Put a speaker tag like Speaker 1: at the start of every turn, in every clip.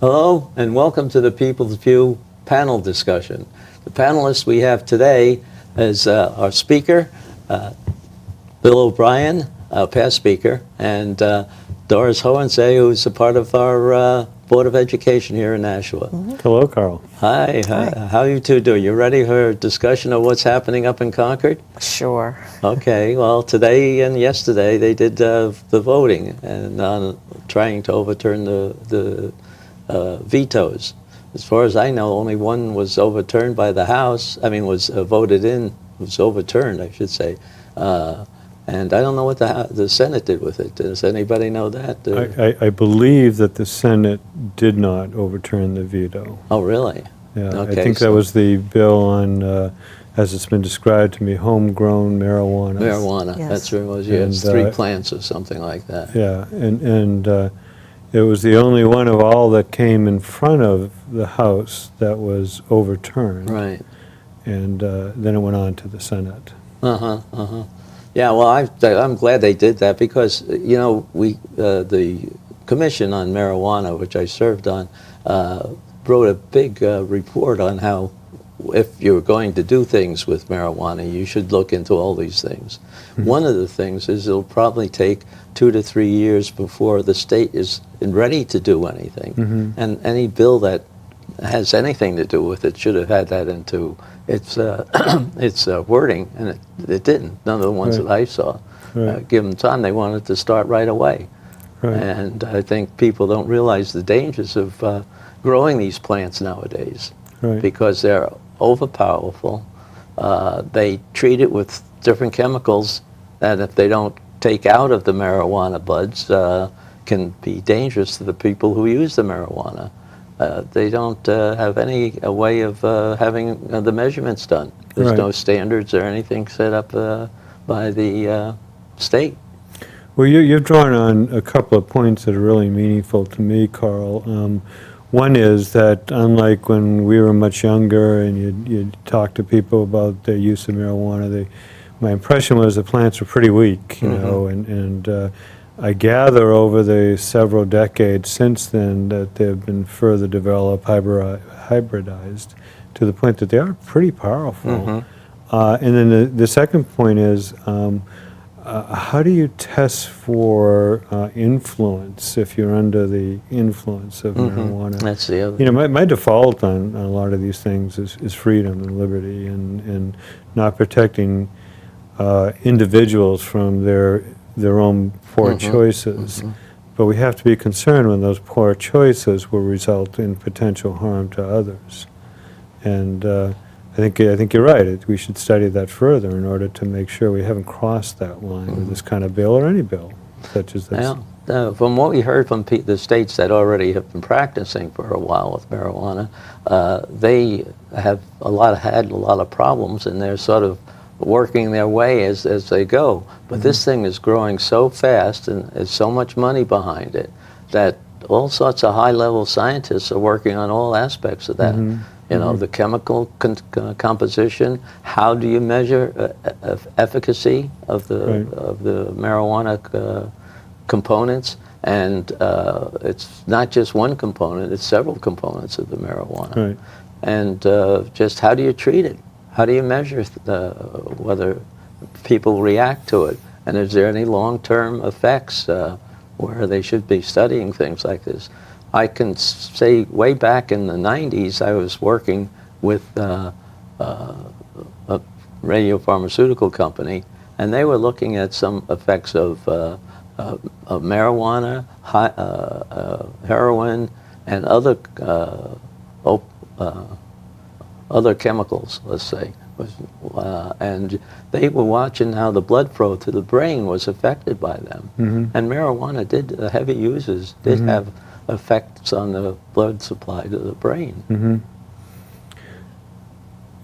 Speaker 1: Hello, and welcome to the People's View panel discussion. The panelists we have today is our speaker, Bill O'Brien, past speaker, and Doris Hohensee, who's a part of our Board of Education here in Nashua.
Speaker 2: Hello, Carl.
Speaker 1: Hi, how you two doing? You ready for a discussion of what's happening up in Concord?
Speaker 3: Sure.
Speaker 1: Okay, well, today and yesterday they did the voting and on trying to overturn the vetoes. As far as I know, only one was overturned by the House. I mean, was voted in, was overturned, I should say. And I don't know what the Senate did with it. Does anybody know that?
Speaker 2: I believe that the Senate did not overturn the veto.
Speaker 1: Oh, really?
Speaker 2: Yeah,
Speaker 1: Okay,
Speaker 2: I think that was the bill on, as it's been described to me, homegrown marijuana.
Speaker 1: Marijuana,
Speaker 3: Yes.
Speaker 1: that's what it was. Yeah, it's
Speaker 2: And,
Speaker 1: 3 plants or something like that.
Speaker 2: Yeah, and it was the only one of all that came in front of the House that was overturned.
Speaker 1: Right.
Speaker 2: And then it went on to the Senate.
Speaker 1: Yeah, well, I'm glad they did that because, you know, the Commission on Marijuana, which I served on, wrote a big report on how if you're going to do things with marijuana, you should look into all these things. One of the things is it'll probably take 2 to 3 years before the state is ready to do anything. And any bill that has anything to do with it should have had that into its wording, and it didn't. None of the ones
Speaker 2: Right.
Speaker 1: that I saw.
Speaker 2: Right.
Speaker 1: Give them time, they wanted to start right away.
Speaker 2: Right.
Speaker 1: And I think people don't realize the dangers of growing these plants nowadays
Speaker 2: Right.
Speaker 1: because they're overpowerful. They treat it with different chemicals that if they don't take out of the marijuana buds can be dangerous to the people who use the marijuana. They don't have any way of having the measurements done. There's
Speaker 2: Right.
Speaker 1: no standards or anything set up by the state.
Speaker 2: Well, you've drawn on a couple of points that are really meaningful to me, Carl. One is that unlike when we were much younger and you'd talk to people about their use of marijuana, my impression was the plants were pretty weak, you know, and I gather over the several decades since then that they've been further developed, hybridized, to the point that they are pretty powerful. And then the second point is, how do you test for influence if you're under the influence of marijuana?
Speaker 1: That's the other.
Speaker 2: You know, my default on a lot of these things is freedom and liberty and not protecting individuals from their own poor choices. But we have to be concerned when those poor choices will result in potential harm to others. And I think you're right. We should study that further in order to make sure we haven't crossed that line with this kind of bill or any bill such as this.
Speaker 1: Yeah. From what we heard from the states that already have been practicing for a while with marijuana, they have had a lot of problems, and they're sort of working their way as they go. But this thing is growing so fast, and there's so much money behind it, that all sorts of high-level scientists are working on all aspects of that. You know, the chemical composition. How do you measure efficacy of the marijuana components? And it's not just one component; it's several components of the marijuana.
Speaker 2: Right.
Speaker 1: And just how do you treat it? How do you measure whether people react to it? And is there any long-term effects where they should be studying things like this? I can say way back in the 90s, I was working with a radiopharmaceutical company, and they were looking at some effects of marijuana, heroin, and other chemicals, let's say. And they were watching how the blood flow to the brain was affected by them. And marijuana the heavy users did have effects on the blood supply to the brain.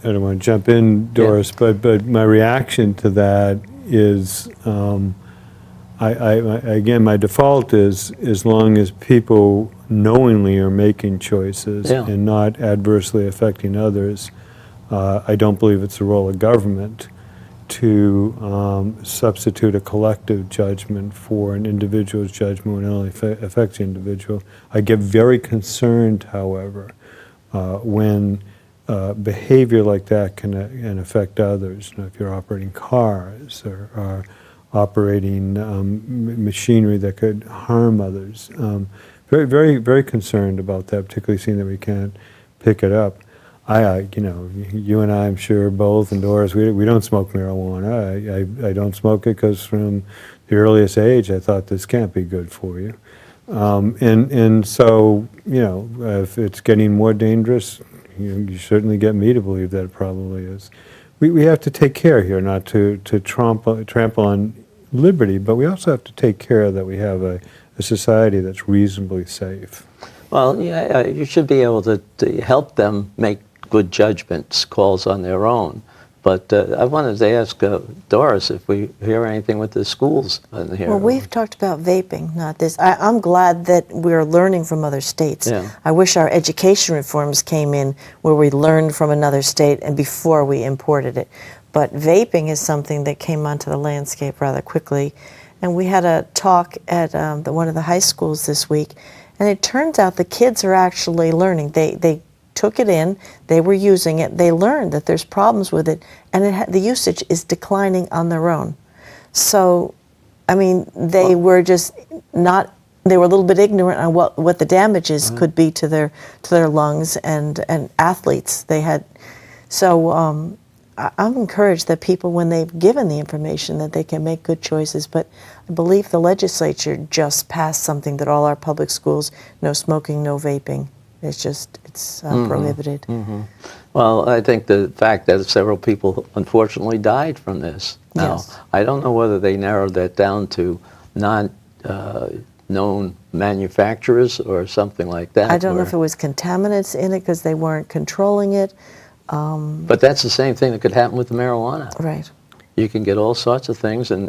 Speaker 2: I don't want to jump in, Doris, but my reaction to that is, again, my default is as long as people knowingly are making choices and not adversely affecting others, I don't believe it's the role of government to substitute a collective judgment for an individual's judgment when it only affects the individual. I get very concerned, however, when behavior like that can affect others. You know, if you're operating cars or operating machinery that could harm others. Very, very, very concerned about that, particularly seeing that we can't pick it up. You know, you and I, I'm sure, both, and Doris, we don't smoke marijuana. I don't smoke it because from the earliest age I thought this can't be good for you. And so, you know, if it's getting more dangerous, you certainly get me to believe that it probably is. We have to take care here not to trample on liberty, but we also have to take care that we have a society that's reasonably safe.
Speaker 1: Well, yeah, you should be able to help them make good judgments, calls on their own. But I wanted to ask Doris if we hear anything with the schools in here.
Speaker 3: Well, we've talked about vaping, not this. I'm glad that we're learning from other states.
Speaker 1: Yeah.
Speaker 3: I wish our education reforms came in where we learned from another state and before we imported it. But vaping is something that came onto the landscape rather quickly. And we had a talk at one of the high schools this week, and it turns out the kids are actually learning. They took it in, they were using it, they learned that there's problems with it, and the usage is declining on their own. So, I mean, they were just not, they were a little bit ignorant on what the damages could be to their lungs and athletes. They had, so I'm encouraged that people, when they've given the information, that they can make good choices. But I believe the legislature just passed something that all our public schools, no smoking, no vaping. It's prohibited.
Speaker 1: Mm-hmm. Well, I think the fact that several people unfortunately died from this. Now,
Speaker 3: Yes.
Speaker 1: I don't know whether they narrowed that down to known manufacturers or something like that.
Speaker 3: I don't know if it was contaminants in it because they weren't controlling it.
Speaker 1: But that's the same thing that could happen with the marijuana.
Speaker 3: Right.
Speaker 1: You can get all sorts of things, and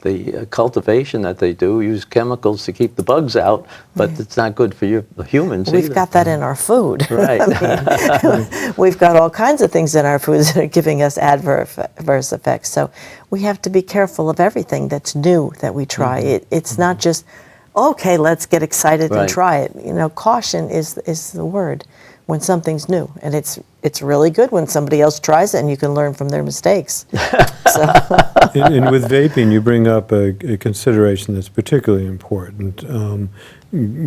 Speaker 1: the cultivation that they do use chemicals to keep the bugs out, but it's not good for humans
Speaker 3: We've
Speaker 1: either.
Speaker 3: got that in our food.
Speaker 1: Right.
Speaker 3: I mean, we've got all kinds of things in our foods that are giving us adverse effects. So we have to be careful of everything that's new that we try. It's not just, okay, let's get excited and
Speaker 1: Right.
Speaker 3: try it. You know, caution is the word when something's new, and it's really good when somebody else tries it and you can learn from their mistakes.
Speaker 2: And with vaping, you bring up a consideration that's particularly important,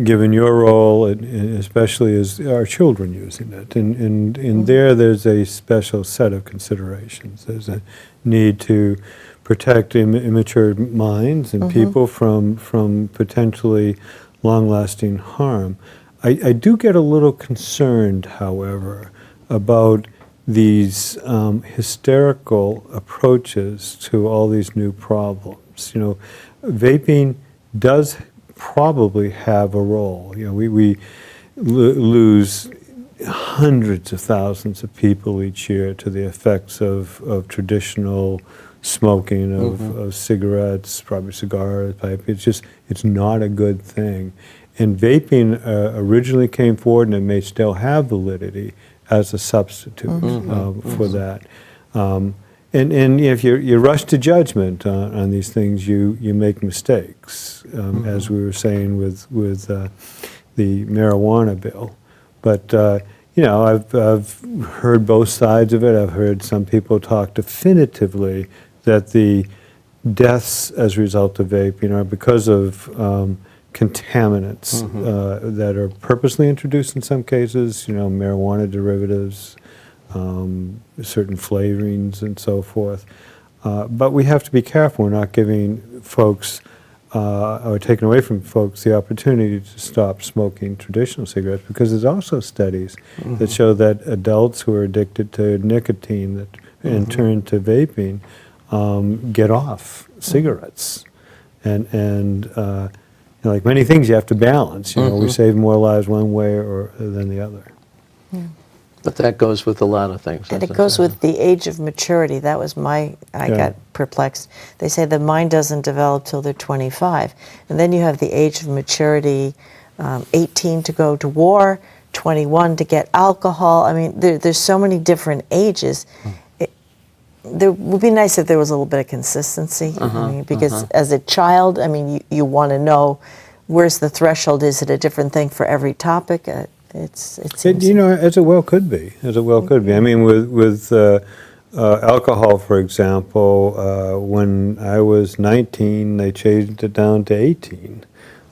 Speaker 2: given your role, and especially as our children using it. And there's a special set of considerations. There's a need to protect immature minds and people from potentially long-lasting harm. I do get a little concerned, however, about these hysterical approaches to all these new problems. You know, vaping does probably have a role. You know, we lose hundreds of thousands of people each year to the effects of traditional smoking, of cigarettes, probably cigars, pipe. It's not a good thing. And vaping originally came forward, and it may still have validity as a substitute for that. And if you rush to judgment on these things, you make mistakes, as we were saying with the marijuana bill. But you know, I've heard both sides of it. I've heard some people talk definitively that the deaths as a result of vaping are because of contaminants that are purposely introduced in some cases, you know, marijuana derivatives, certain flavorings and so forth. But we have to be careful. We're not giving folks or taking away from folks the opportunity to stop smoking traditional cigarettes, because there's also studies that show that adults who are addicted to nicotine and turn to vaping get off cigarettes. And you know, like many things, you have to balance. You know, we save more lives one way than the other.
Speaker 1: But that goes with a lot of things.
Speaker 3: And it
Speaker 1: doesn't
Speaker 3: goes with the age of maturity. That was I got perplexed. They say the mind doesn't develop till they're 25. And then you have the age of maturity, 18 to go to war, 21 to get alcohol. I mean, there's so many different ages. there would be nice if there was a little bit of consistency. I mean, because as a child, I mean, you want to know where's the threshold. Is it a different thing for every topic? It seems.
Speaker 2: You know, as it well could be, as it well could be. I mean, with alcohol, for example, when I was 19, they changed it down to 18.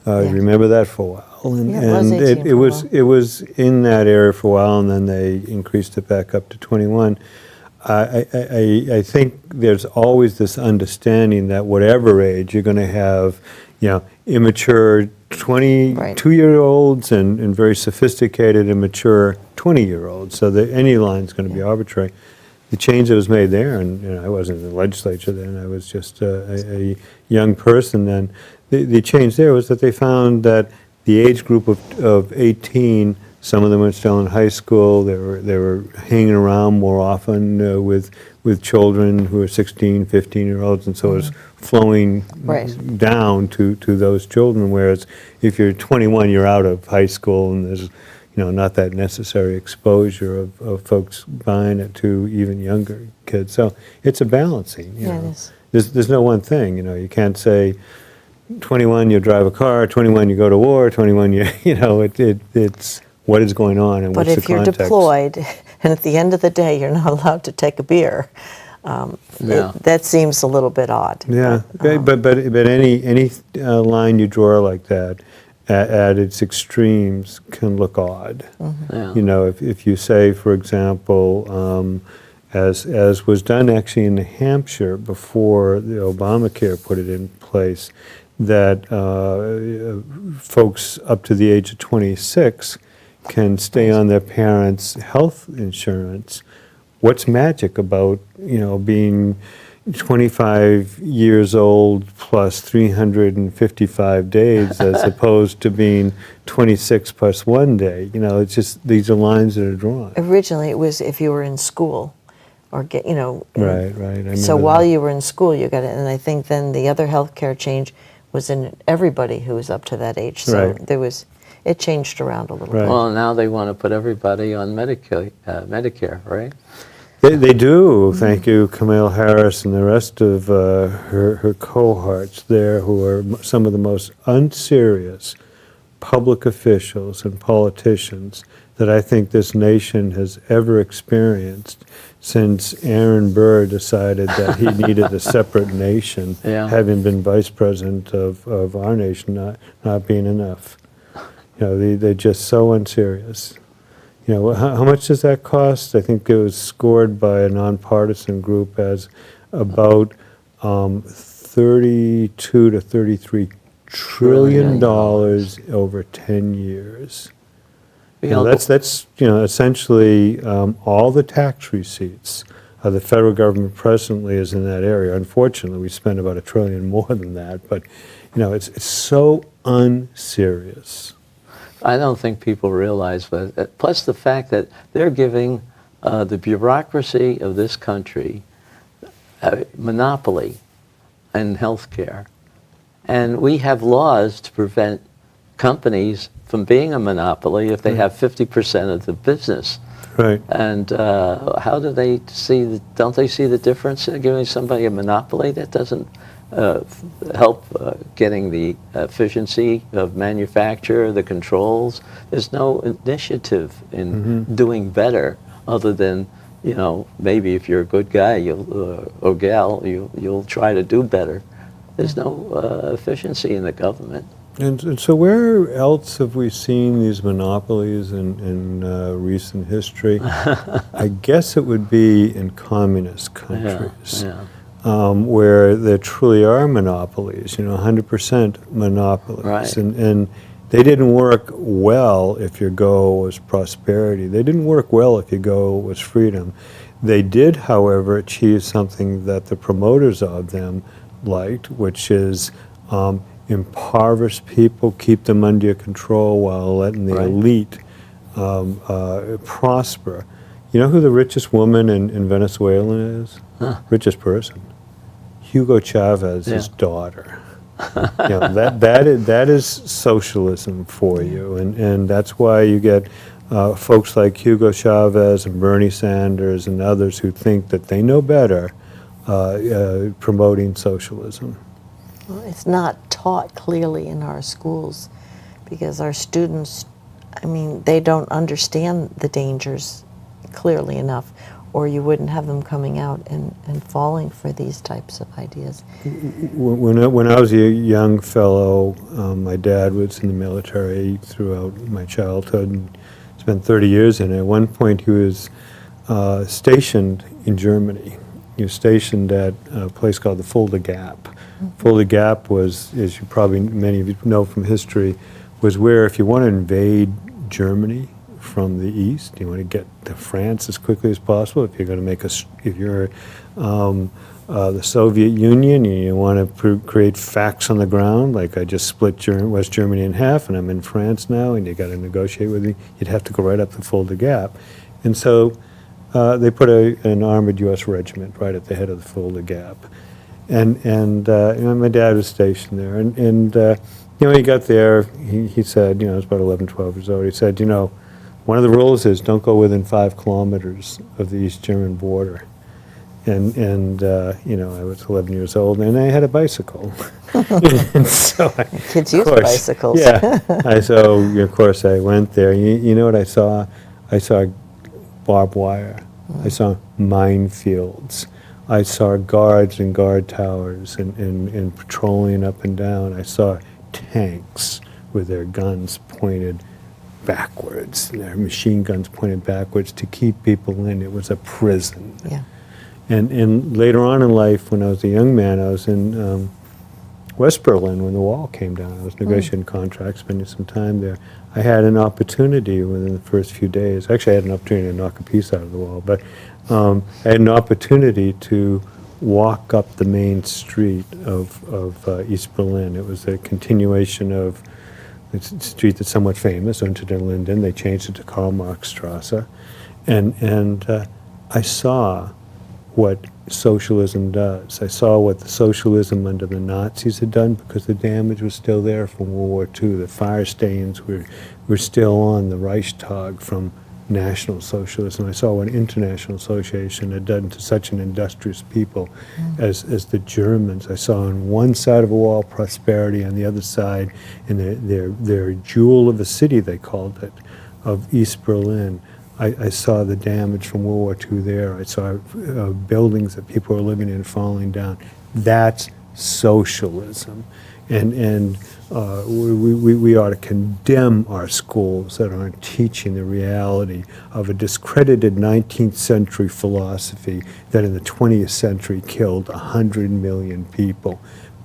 Speaker 2: Remember that for a while. And,
Speaker 3: Yeah, it was 18
Speaker 2: it
Speaker 3: for a
Speaker 2: was
Speaker 3: while.
Speaker 2: it was in that area for a while, and then they increased it back up to 21. I think there's always this understanding that whatever age you're going to have, you know, immature 22-year-olds and very sophisticated and mature 20-year-olds. So that any line's going to be arbitrary. The change that was made there, and you know, I wasn't in the legislature then, I was just a young person then. The change there was that they found that the age group of 18, some of them were still in high school, they were hanging around more often with children who were 16, 15-year-olds, and so it was flowing
Speaker 3: Right.
Speaker 2: down to those children, whereas if you're 21, you're out of high school, and there's not that necessary exposure of folks buying it to even younger kids. So it's a balancing. You
Speaker 3: Yeah, it
Speaker 2: know.
Speaker 3: is.
Speaker 2: There's no one thing. You can't say 21 you drive a car, 21 you go to war, 21 it's what is going on and
Speaker 3: But
Speaker 2: what's the
Speaker 3: if you're
Speaker 2: context.
Speaker 3: deployed, and at the end of the day you're not allowed to take a beer,
Speaker 1: Yeah.
Speaker 3: that seems a little bit odd.
Speaker 2: Yeah, but any line you draw like that at its extremes can look odd.
Speaker 1: Yeah.
Speaker 2: You know, if you say, for example, as was done actually in New Hampshire before the Obamacare put it in place, that folks up to the age of 26 can stay on their parents' health insurance. What's magic about, being 25 years old plus 355 days as opposed to being 26 plus 1 day? It's just, these are lines that are drawn.
Speaker 3: Originally, it was if you were in school, or
Speaker 2: Right. I remember
Speaker 3: So while
Speaker 2: that.
Speaker 3: you were in school, you got it, and I think then the other healthcare change was in everybody who was up to that age. So
Speaker 2: Right.
Speaker 3: it changed around a little
Speaker 2: Right.
Speaker 3: bit.
Speaker 1: Well, now they want to put everybody on Medicare, right?
Speaker 2: They do. Thank you, Kamala Harris and the rest of her cohorts there, who are some of the most unserious public officials and politicians that I think this nation has ever experienced since Aaron Burr decided that he needed a separate nation,
Speaker 1: Yeah.
Speaker 2: having been vice president of our nation not being enough. They're just so unserious. How much does that cost? I think it was scored by a nonpartisan group as about 32 to 33 trillion dollars over 10 years. That's essentially all the tax receipts. The federal government presently is in that area. Unfortunately, we spend about $1 trillion more than that, but it's so unserious.
Speaker 1: I don't think people realize, but plus the fact that they're giving the bureaucracy of this country a monopoly in healthcare, and we have laws to prevent companies from being a monopoly if they have 50% of the business.
Speaker 2: Right.
Speaker 1: And how do they see? Don't they see the difference in giving somebody a monopoly? That doesn't help getting the efficiency of manufacture, the controls. There's no initiative in doing better, other than maybe if you're a good guy or gal, you'll try to do better. There's no efficiency in the government.
Speaker 2: And so where else have we seen these monopolies in recent history? I guess it would be in communist countries.
Speaker 1: Yeah.
Speaker 2: Where there truly are monopolies, 100% monopolies.
Speaker 1: Right.
Speaker 2: And they didn't work well if your goal was prosperity. They didn't work well if your goal was freedom. They did, however, achieve something that the promoters of them liked, which is impoverish people, keep them under your control while letting the elite prosper. You know who the richest woman in Venezuela is? Richest person? Hugo Chavez's daughter. That is socialism for you, and that's why you get folks like Hugo Chavez and Bernie Sanders and others who think that they know better promoting socialism.
Speaker 3: Well, it's not taught clearly in our schools because our students, I mean, they don't understand the dangers clearly enough, or you wouldn't have them coming out and falling for these types of ideas.
Speaker 2: When I was a young fellow, my dad was in the military throughout my childhood and spent 30 years in it. At one point, he was stationed in Germany. He was stationed at a place called the Fulda Gap. Mm-hmm. Fulda Gap was, as you probably many of you know from history, was where if you want to invade Germany from the east, you want to get to France as quickly as possible. If you're going to make if you're the Soviet Union and you want to create facts on the ground, like I just split West Germany in half and I'm in France now and you got to negotiate with me, you'd have to go right up the Fulda Gap. And so they put an armored U.S. regiment right at the head of the Fulda Gap. And you know, my dad was stationed there. And you know, he got there, he said, you know, I was about 11, 12 years old, he said, you know, one of the rules is don't go within 5 kilometers of the East German border. And you know, I was 11 years old, and I had a bicycle. And so
Speaker 3: Kids use bicycles.
Speaker 2: Yeah. So, of course, I went there. You know what I saw? I saw barbed wire. I saw minefields. I saw guards and guard towers and patrolling up and down. I saw tanks with their guns pointed backwards, their machine guns pointed backwards to keep people in. It was a prison.
Speaker 3: Yeah.
Speaker 2: And later on in life, when I was a young man, I was in West Berlin when the wall came down. I was negotiating contracts, spending some time there. I had an opportunity within the first few days. Actually, I had an opportunity to knock a piece out of the wall, but I had an opportunity to walk up the main street of East Berlin. It was a continuation of a street that's somewhat famous, Unter den Linden. They changed it to Karl Marx Strasse. And I saw what socialism does. I saw what the socialism under the Nazis had done because the damage was still there from World War II. The fire stains were still on the Reichstag from National Socialism. I saw what International Association had done to such an industrious people as the Germans. I saw on one side of a wall prosperity, on the other side, in their jewel of a city, they called it, of East Berlin. I saw the damage from World War II there. I saw buildings that people were living in falling down. That's socialism. And we ought to condemn our schools that aren't teaching the reality of a discredited 19th century philosophy that in the 20th century killed 100 million people.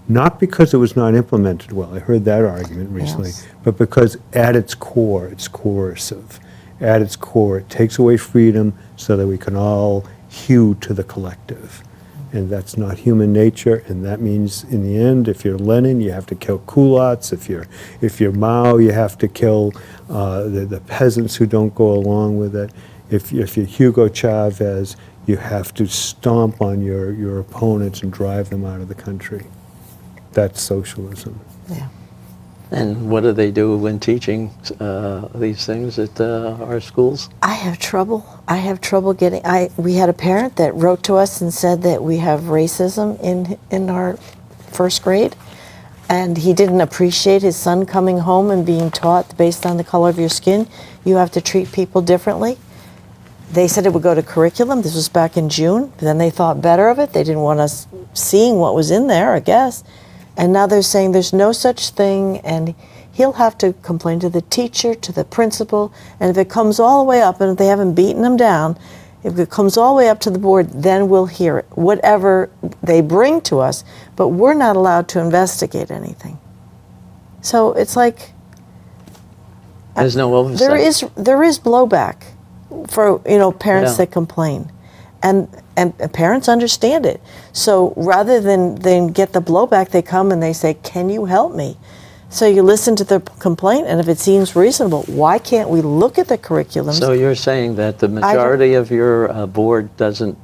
Speaker 2: Not because it was not implemented well, I heard that argument recently,
Speaker 3: Yes.
Speaker 2: but because at its core, it's coercive. At its core, it takes away freedom so that we can all hew to the collective. And that's not human nature, and that means, in the end, if you're Lenin, you have to kill culottes. If you're Mao, you have to kill the peasants who don't go along with it. If you're Hugo Chavez, you have to stomp on your opponents and drive them out of the country. That's socialism.
Speaker 3: Yeah.
Speaker 1: And what do they do when teaching these things at our schools?
Speaker 3: I have trouble. Getting. We had a parent that wrote to us and said that we have racism in our first grade, and he didn't appreciate his son coming home and being taught based on the color of your skin, you have to treat people differently. They said it would go to curriculum. This was back in June. Then they thought better of it. They didn't want us seeing what was in there, I guess. And now they're saying there's no such thing, and he'll have to complain to the teacher, to the principal, and if it comes all the way up, and if they haven't beaten him down, if it comes all the way up to the board, then we'll hear it, whatever they bring to us, but we're not allowed to investigate anything. So it's like
Speaker 1: There's no oversight.
Speaker 3: there is blowback for parents
Speaker 1: Yeah.
Speaker 3: that complain. And parents understand it. So rather than get the blowback, they come and they say, can you help me? So you listen to the complaint, and if it seems reasonable, why can't we look at the curriculums?
Speaker 1: So you're saying that the majority of your board doesn't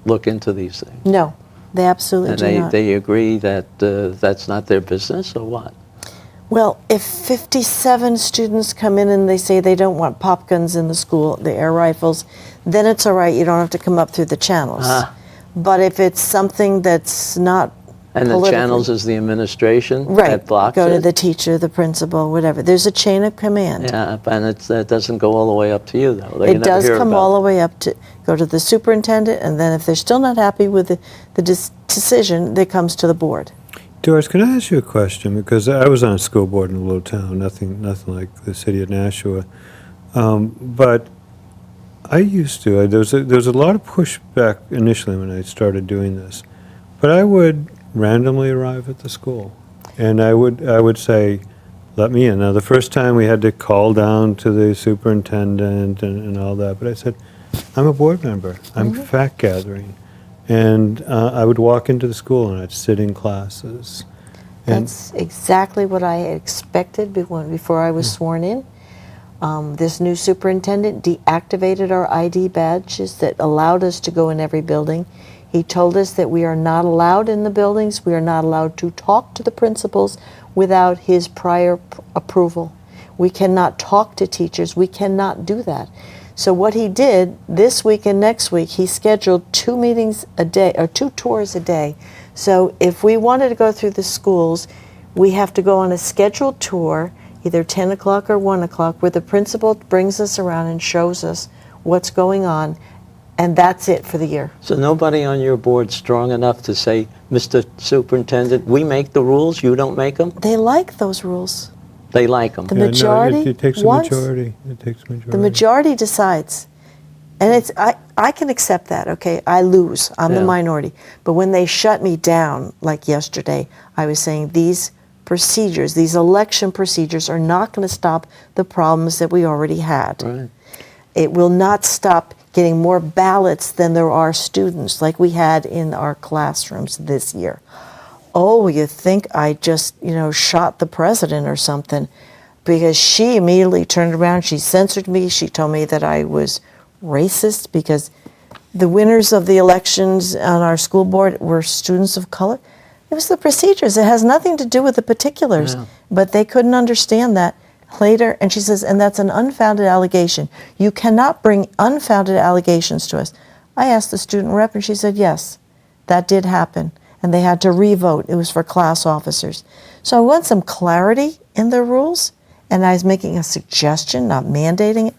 Speaker 1: look into these things?
Speaker 3: No, they absolutely
Speaker 1: And
Speaker 3: do not.
Speaker 1: they agree that that's not their business, or what?
Speaker 3: Well, if 57 students come in and they say they don't want pop guns in the school, the air rifles, then it's all right. You don't have to come up through the channels. But if it's something that's not
Speaker 1: And the
Speaker 3: politically-
Speaker 1: channels is the administration
Speaker 3: right,
Speaker 1: that blocks
Speaker 3: go to
Speaker 1: it?
Speaker 3: the teacher, the principal, whatever. There's a chain of command.
Speaker 1: Yeah, and it doesn't go all the way up to you, though. You
Speaker 3: It
Speaker 1: never
Speaker 3: does
Speaker 1: hear
Speaker 3: come
Speaker 1: about
Speaker 3: all the way up to, go to the superintendent, and then if they're still not happy with the decision, it comes to the board.
Speaker 2: Doris, can I ask you a question? Because I was on a school board in a little town, nothing like the city of Nashua. But I used to, there was a lot of pushback initially when I started doing this. But I would randomly arrive at the school, and I would say, let me in. Now, the first time we had to call down to the superintendent and all that, but I said, I'm a board member. I'm fact gathering. And I would walk into the school and I'd sit in classes. And
Speaker 3: That's exactly what I had expected before I was sworn in. This new superintendent deactivated our ID badges that allowed us to go in every building. He told us that we are not allowed in the buildings. We are not allowed to talk to the principals without his prior approval. We cannot talk to teachers. We cannot do that. So what he did this week and next week, he scheduled 2 meetings a day, or 2 tours a day. So if we wanted to go through the schools, we have to go on a scheduled tour, either 10 o'clock or 1 o'clock, where the principal brings us around and shows us what's going on, and that's it for the year.
Speaker 1: So nobody on your board's strong enough to say, Mr. Superintendent, we make the rules, you don't make them?
Speaker 3: They like those rules.
Speaker 1: They like them.
Speaker 3: The
Speaker 2: yeah, no,
Speaker 3: majority
Speaker 2: it takes a
Speaker 3: wants-
Speaker 2: majority. It takes a majority.
Speaker 3: The majority decides. And it's I can accept that, okay? I lose. I'm the
Speaker 1: Yeah.
Speaker 3: minority. But when they shut me down, like yesterday, I was saying these procedures, these election procedures are not going to stop the problems that we already had.
Speaker 1: Right.
Speaker 3: It will not stop getting more ballots than there are students, like we had in our classrooms this year. Oh, you think I just, shot the president or something? Because she immediately turned around, she censored me, she told me that I was racist because the winners of the elections on our school board were students of color. It was the procedures. It has nothing to do with the particulars.
Speaker 1: Yeah.
Speaker 3: But they couldn't understand that later. And she says, and that's an unfounded allegation. You cannot bring unfounded allegations to us. I asked the student rep, and she said, yes, that did happen. And they had to re-vote. It was for class officers. So I want some clarity in their rules. And I was making a suggestion, not mandating it.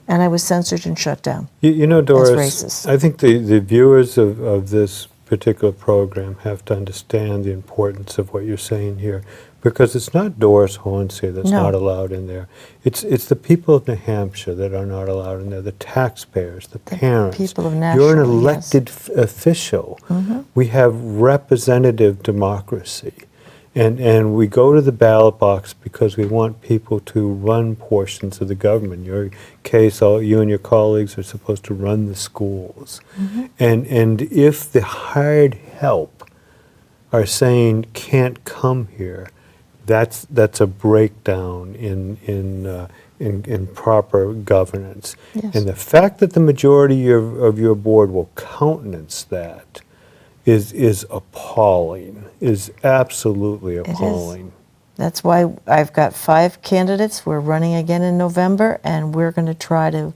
Speaker 3: And I was censored and shut down.
Speaker 2: You know, Doris,
Speaker 3: racist.
Speaker 2: I think the viewers of this particular program have to understand the importance of what you're saying here, because it's not Doris Hornsey that's
Speaker 3: No.
Speaker 2: not allowed in there. It's the people of New Hampshire that are not allowed in there, the taxpayers, the parents.
Speaker 3: people of
Speaker 2: You're
Speaker 3: Nashua,
Speaker 2: an
Speaker 3: yes.
Speaker 2: elected official. We have representative democracy. And we go to the ballot box because we want people to run portions of the government. In your case, you and your colleagues are supposed to run the schools. And if the hired help are saying can't come here, that's a breakdown in proper governance.
Speaker 3: Yes.
Speaker 2: And the fact that the majority of your board will countenance that is appalling, is absolutely
Speaker 3: is.
Speaker 2: appalling.
Speaker 3: That's why I've got 5 candidates. We're running again in November, and we're going to try to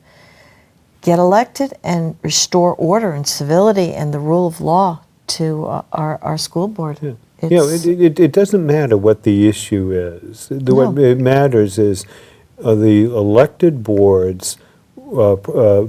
Speaker 3: get elected and restore order and civility and the rule of law to our school board.
Speaker 2: Yeah.
Speaker 3: It's-
Speaker 2: It doesn't matter what the issue is. What
Speaker 3: No.
Speaker 2: it matters is the elected boards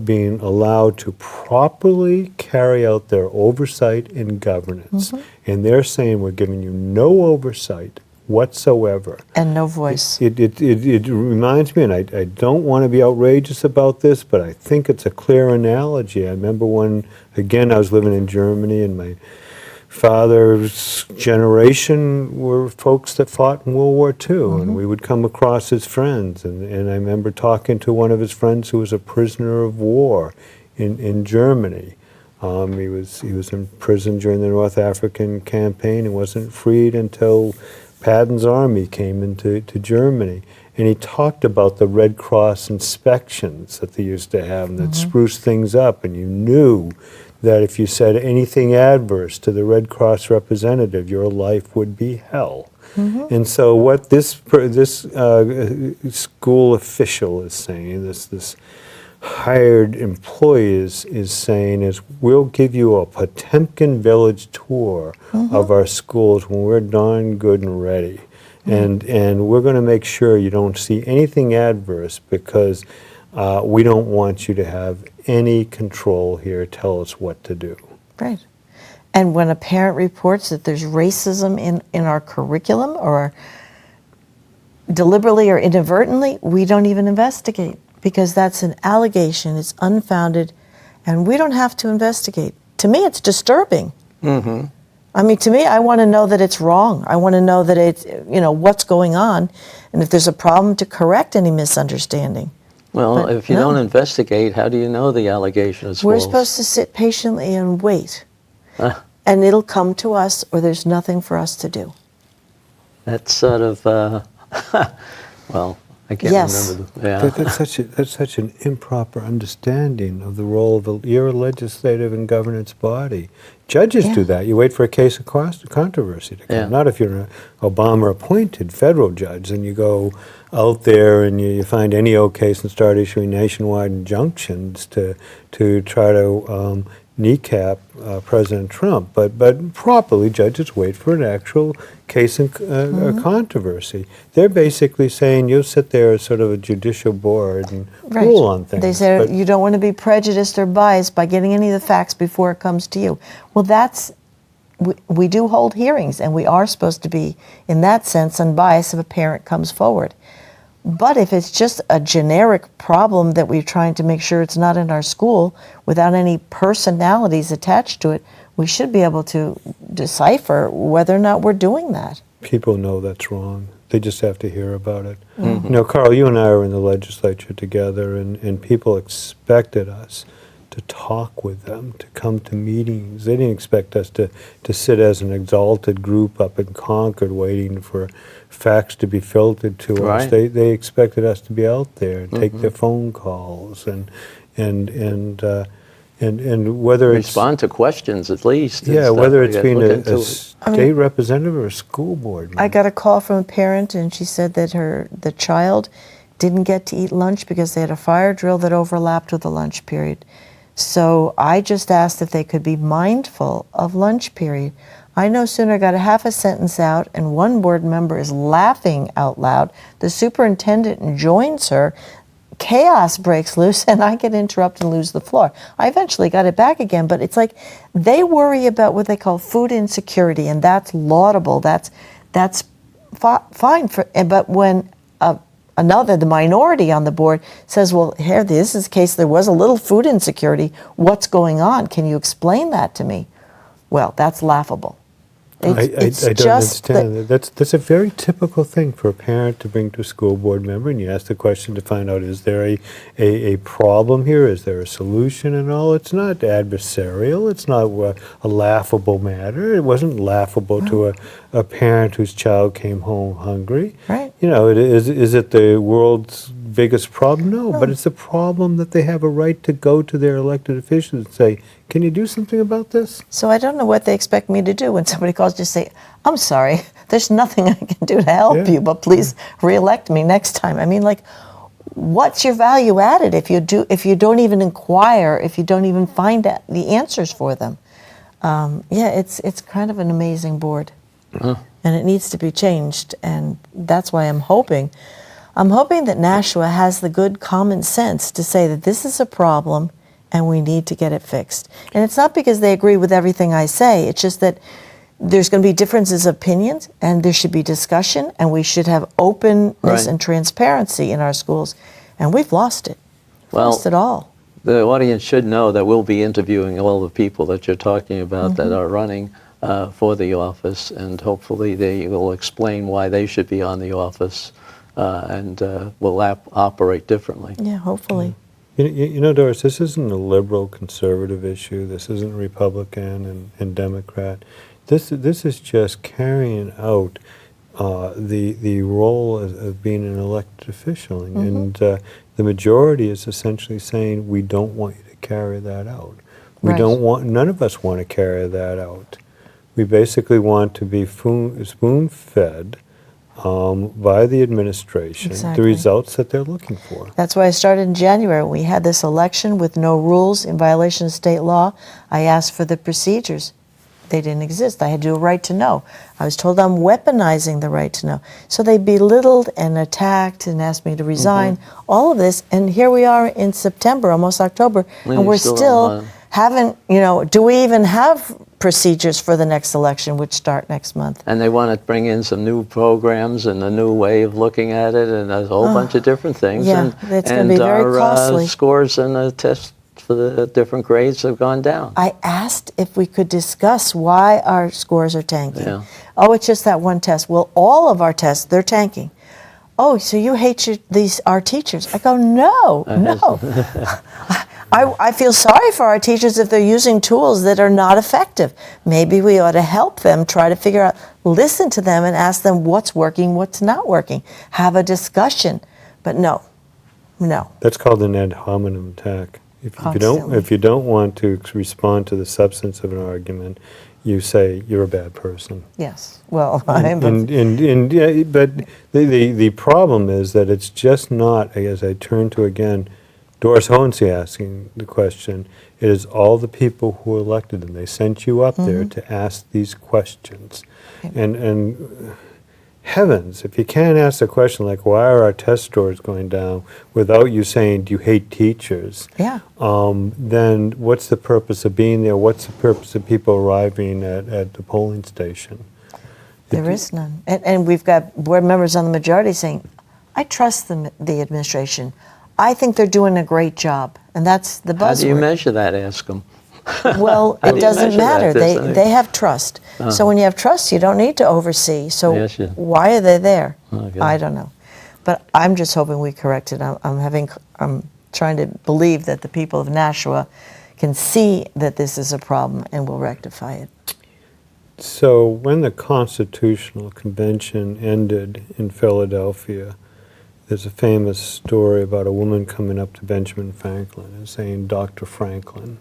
Speaker 2: being allowed to properly carry out their oversight and governance. And they're saying we're giving you no oversight whatsoever.
Speaker 3: and no voice.
Speaker 2: It reminds me, and I don't want to be outrageous about this, but I think it's a clear analogy. I remember when, again, I was living in Germany, and my father's generation were folks that fought in World War II, and we would come across his friends. And I remember talking to one of his friends who was a prisoner of war in Germany. He was in prison during the North African campaign and wasn't freed until Patton's army came into Germany. And he talked about the Red Cross inspections that they used to have and that spruced things up. And you knew that if you said anything adverse to the Red Cross representative, your life would be hell. And so what this school official is saying, this hired employees is saying is, we'll give you a Potemkin Village tour of our schools when we're darn good and ready. And we're going to make sure you don't see anything adverse because we don't want you to have any control here. Tell us what to do.
Speaker 3: Right. And when a parent reports that there's racism in our curriculum, or deliberately or inadvertently, we don't even investigate, because that's an allegation, it's unfounded, and we don't have to investigate. To me, it's disturbing. Mm-hmm. I mean, to me, I want to know that it's wrong. I want to know that it's, what's going on, and if there's a problem, to correct any misunderstanding.
Speaker 1: Well,
Speaker 3: But
Speaker 1: if you
Speaker 3: no.
Speaker 1: don't investigate, how do you know the allegation is
Speaker 3: We're
Speaker 1: false?
Speaker 3: supposed to sit patiently and wait,
Speaker 1: Ah,
Speaker 3: and it'll come to us, or there's nothing for us to do.
Speaker 1: that's sort of, well, I can't
Speaker 3: Yes.
Speaker 1: remember. Yeah.
Speaker 2: That's such an improper understanding of the role of your legislative and governance body. Judges
Speaker 3: Yeah.
Speaker 2: do that. You wait for a case of controversy to come.
Speaker 1: Yeah.
Speaker 2: Not if you're an Obama-appointed federal judge and you go out there and you find any old case and start issuing nationwide injunctions to try to kneecap President Trump. But properly, judges wait for an actual case and controversy. They're basically saying you'll sit there as sort of a judicial board and rule on things.
Speaker 3: They say
Speaker 2: but-
Speaker 3: you don't want to be prejudiced or biased by getting any of the facts before it comes to you. Well, we do hold hearings, and we are supposed to be, in that sense, unbiased if a parent comes forward. But if it's just a generic problem that we're trying to make sure it's not in our school without any personalities attached to it, we should be able to decipher whether or not we're doing that.
Speaker 2: People know that's wrong. They just have to hear about it. Carl, you and I were in the legislature together, and people expected us to talk with them, to come to meetings. They didn't expect us to sit as an exalted group up in Concord waiting for facts to be filtered to us.
Speaker 1: Right.
Speaker 2: They expected us to be out there and take their phone calls and whether it's
Speaker 1: Respond to questions at least. and
Speaker 2: yeah,
Speaker 1: stuff.
Speaker 2: whether
Speaker 1: We
Speaker 2: it's
Speaker 1: gotta
Speaker 2: being
Speaker 1: look
Speaker 2: a
Speaker 1: into it.
Speaker 2: state representative or a school board member.
Speaker 3: I got a call from a parent, and she said that the child didn't get to eat lunch because they had a fire drill that overlapped with the lunch period. So I just asked if they could be mindful of lunch period. I no sooner got a half a sentence out, and one board member is laughing out loud. The superintendent joins her. Chaos breaks loose, and I get interrupted and lose the floor. I eventually got it back again, but it's like they worry about what they call food insecurity, and that's laudable. That's fine. But when the minority on the board says, well, here, this is the case, there was a little food insecurity. What's going on? Can you explain that to me? Well, that's laughable. It's
Speaker 2: I don't
Speaker 3: just
Speaker 2: understand. That's a very typical thing for a parent to bring to a school board member, and you ask the question to find out, is there a problem here? Is there a solution and all? It's not adversarial. It's not a laughable matter. It wasn't laughable to a parent whose child came home hungry.
Speaker 3: Right.
Speaker 2: Is it the world's biggest problem? No, but it's a problem that they have a right to go to their elected officials and say, can you do something about this?
Speaker 3: So I don't know what they expect me to do when somebody calls. Just say, I'm sorry, there's nothing I can do to help you, but please reelect me next time. I mean, like, what's your value added if you don't even inquire, if you don't even find out the answers for them? It's kind of an amazing board, and it needs to be changed, and that's why I'm hoping that Nashua has the good common sense to say that this is a problem and we need to get it fixed. And it's not because they agree with everything I say, it's just that there's going to be differences of opinions, and there should be discussion, and we should have openness
Speaker 1: Right.
Speaker 3: and transparency in our schools, and we've lost it.
Speaker 1: Well,
Speaker 3: Lost it all.
Speaker 1: The audience should know that we'll be interviewing all the people that you're talking about that are running for the office, and hopefully they will explain why they should be on the office and will operate differently.
Speaker 3: Yeah, hopefully.
Speaker 2: Doris, this isn't a liberal conservative issue. This isn't Republican and Democrat. This is just carrying out the role of being an elected official, and the majority is essentially saying we don't want you to carry that out. We
Speaker 3: Right.
Speaker 2: don't want. None of us want to carry that out. We basically want to be spoon-fed by the administration
Speaker 3: Exactly.
Speaker 2: the results that they're looking for.
Speaker 3: That's why I started in January. We had this election with no rules in violation of state law. I asked for the procedures. They didn't exist. I had to do a right to know. I was told I'm weaponizing the right to know. So they belittled and attacked and asked me to resign, all of this. And here we are in September, almost October, and we're still haven't, do we even have procedures for the next election, which start next month?
Speaker 1: And they want to bring in some new programs and a new way of looking at it, and a whole bunch of different things.
Speaker 3: Yeah, it's going to be very
Speaker 1: our
Speaker 3: costly.
Speaker 1: Scores and the tests for the different grades have gone down.
Speaker 3: I asked if we could discuss why our scores are tanking.
Speaker 1: Yeah.
Speaker 3: Oh, it's just that one test. Well, all of our tests, they're tanking. Oh, so you hate our teachers? I go, no. I feel sorry for our teachers if they're using tools that are not effective. Maybe we ought to help them try to figure out, listen to them and ask them what's working, what's not working. Have a discussion. But no.
Speaker 2: That's called an ad hominem attack. If you don't want to respond to the substance of an argument, you say you're a bad person.
Speaker 3: Yes. Well,
Speaker 2: But the problem is that it's just not, as I turn to again, Doris Hohensee asking the question, it is all the people who elected them. They sent you up there to ask these questions. And heavens, if you can't ask a question like, why are our test scores going down, without you saying, do you hate teachers?
Speaker 3: Yeah.
Speaker 2: Then what's the purpose of being there? What's the purpose of people arriving at the polling station?
Speaker 3: There is none. And we've got board members on the majority saying, I trust the administration. I think they're doing a great job. And that's the buzzword.
Speaker 1: How do you measure that? Ask them.
Speaker 3: Well,
Speaker 1: How do
Speaker 3: it
Speaker 1: you
Speaker 3: doesn't
Speaker 1: measure
Speaker 3: matter.
Speaker 1: that?
Speaker 3: They have trust. So when you have trust, you don't need to oversee. So
Speaker 1: Yes, you-
Speaker 3: why are they there?
Speaker 1: Okay.
Speaker 3: I don't know. But I'm just hoping we correct it. I'm trying to believe that the people of Nashua can see that this is a problem and will rectify it.
Speaker 2: So when the Constitutional Convention ended in Philadelphia, there's a famous story about a woman coming up to Benjamin Franklin and saying, Dr. Franklin,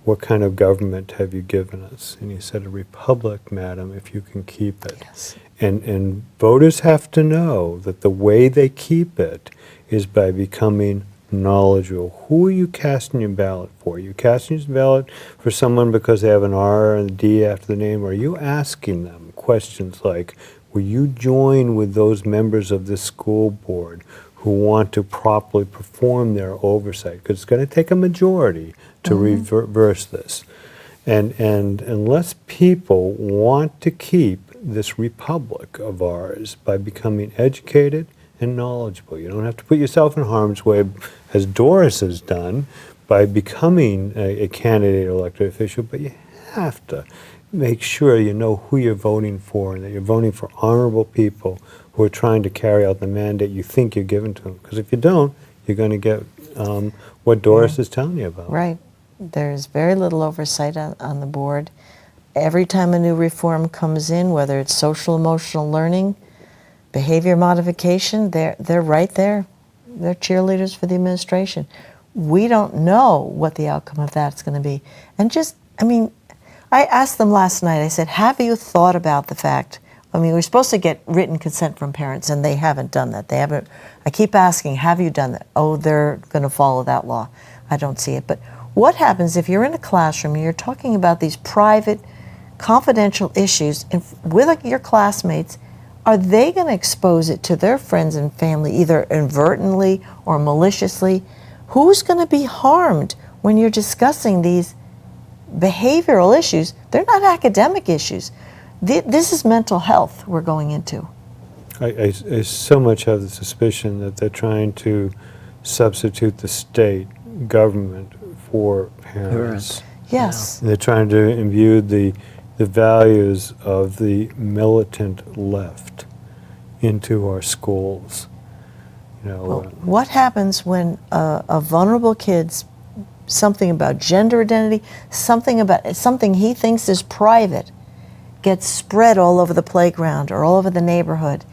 Speaker 2: what kind of government have you given us? And he said, a republic, madam, if you can keep it.
Speaker 3: Yes.
Speaker 2: And voters have to know that the way they keep it is by becoming knowledgeable. Who are you casting your ballot for? Are you casting your ballot for someone because they have an R and a D after the name? Or are you asking them questions like, will you join with those members of this school board who want to properly perform their oversight? Because it's going to take a majority to reverse this. And unless people want to keep this republic of ours by becoming educated and knowledgeable, you don't have to put yourself in harm's way, as Doris has done, by becoming a candidate or elected official, but you have to make sure you know who you're voting for and that you're voting for honorable people who are trying to carry out the mandate you think you're given to them. Because if you don't, you're going to get what Doris is telling you about.
Speaker 3: Right. There's very little oversight on the board. Every time a new reform comes in, whether it's social emotional learning, behavior modification, they're right there. They're cheerleaders for the administration. We don't know what the outcome of that's going to be. And I asked them last night, I said, have you thought about the fact, we're supposed to get written consent from parents, and they haven't done that. They haven't. I keep asking, have you done that? Oh, they're going to follow that law. I don't see it. But what happens if you're in a classroom and you're talking about these private, confidential issues with your classmates? Are they going to expose it to their friends and family, either inadvertently or maliciously? Who's going to be harmed when you're discussing these behavioral issues? They're not academic issues. This is mental health we're going into.
Speaker 2: I so much have the suspicion that they're trying to substitute the state government for parents.
Speaker 3: Yes.
Speaker 2: They're trying to imbue the values of the militant left into our schools.
Speaker 3: What happens when a vulnerable kid's something about gender identity, something he thinks is private, gets spread all over the playground or all over the neighborhood,